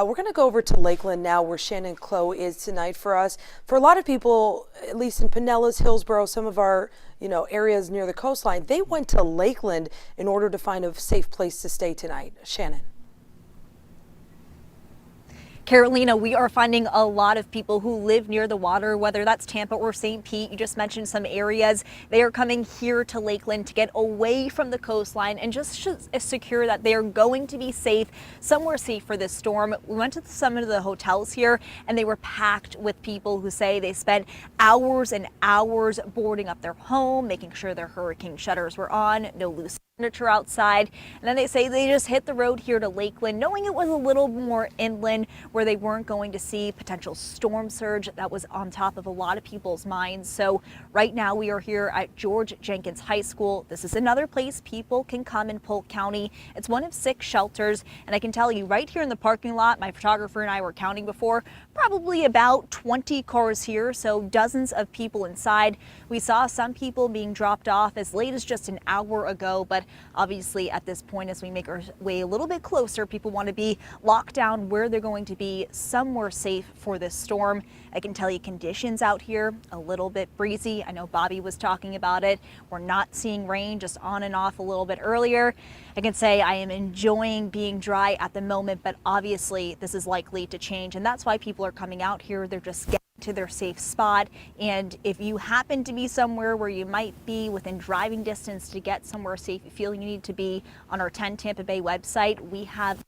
We're going to go over to Lakeland now, where Shannon Clow is tonight for us. For a lot of people, at least in Pinellas, Hillsborough, some of our areas near the coastline, they went to Lakeland in order to find a safe place to stay tonight. Shannon. Carolina, we are finding a lot of people who live near the water, whether that's Tampa or St. Pete. You just mentioned some areas. They are coming here to Lakeland to get away from the coastline and just secure that they are going to be safe, somewhere safe for this storm. We went to some of the hotels here and they were packed with people who say they spent hours and hours boarding up their home, making sure their hurricane shutters were on, no loose furniture outside. And then they say they just hit the road here to Lakeland, knowing it was a little more inland where they weren't going to see potential storm surge that was on top of a lot of people's minds. So right now we are here at George Jenkins High School. This is another place people can come in Polk County. It's one of 6 shelters. And I can tell you right here in the parking lot, my photographer and I were counting before, probably about 20 cars here. So dozens of people inside. We saw some people being dropped off as late as just an hour ago, but obviously at this point, as we make our way a little bit closer, people want to be locked down where they're going to be somewhere safe for this storm. I can tell you conditions out here a little bit breezy. I know Bobby was talking about it. We're not seeing rain, just on and off a little bit earlier. I can say I am enjoying being dry at the moment, but obviously this is likely to change, and that's why people are coming out here. They're just getting to their safe spot. And if you happen to be somewhere where you might be within driving distance to get somewhere safe, you feel you need to be, on our 10 Tampa Bay website, we have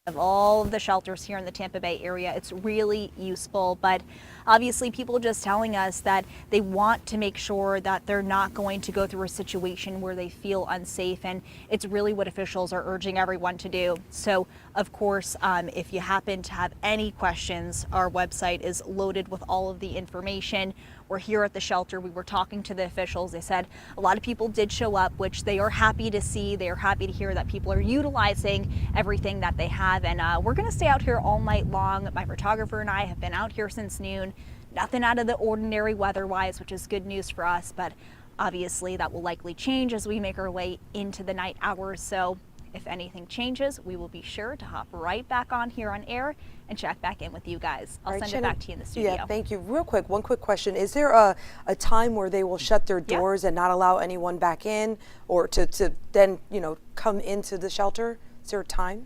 of all of the shelters here in the Tampa Bay area. It's really useful, but obviously people just telling us that they want to make sure that they're not going to go through a situation where they feel unsafe, and it's really what officials are urging everyone to do. So of course, if you happen to have any questions, our website is loaded with all of the information. We're here at the shelter. We were talking to the officials. They said a lot of people did show up, which they are happy to see. They are happy to hear that people are utilizing everything that they have. And we're going to stay out here all night long. My photographer and I have been out here since noon. Nothing out of the ordinary weather-wise, which is good news for us. But obviously that will likely change as we make our way into the night hours. So if anything changes, we will be sure to hop right back on here on air and check back in with you guys. I'll send it back to you in the studio. Yeah, thank you. Real quick, one quick question. Is there a time where they will shut their doors and not allow anyone back in, or to then, come into the shelter? Is there a time?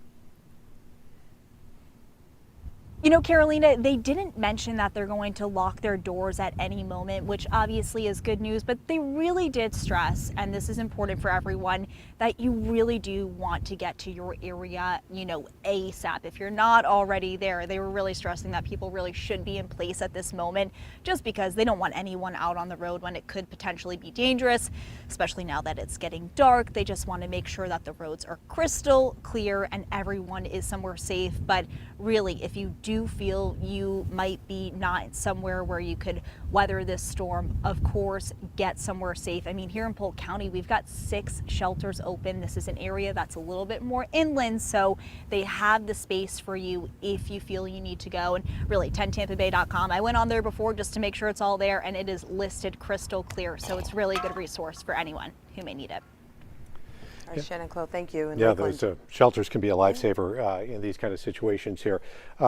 You know, Carolina, they didn't mention that they're going to lock their doors at any moment, which obviously is good news, but they really did stress, and this is important for everyone, that you really do want to get to your area, ASAP. If you're not already there, they were really stressing that people really should be in place at this moment, just because they don't want anyone out on the road when it could potentially be dangerous, especially now that it's getting dark. They just want to make sure that the roads are crystal clear and everyone is somewhere safe. But really, if you do feel you might be not somewhere where you could weather this storm, of course, get somewhere safe. I mean, here in Polk County, we've got 6 shelters open. This is an area that's a little bit more inland, so they have the space for you if you feel you need to go. And really, 10tampabay.com. I went on there before just to make sure it's all there, and it is listed crystal clear. So it's really a good resource for anyone who may need it. All right, Shannon Clow, thank you. Yeah, those shelters can be a lifesaver in these kind of situations here.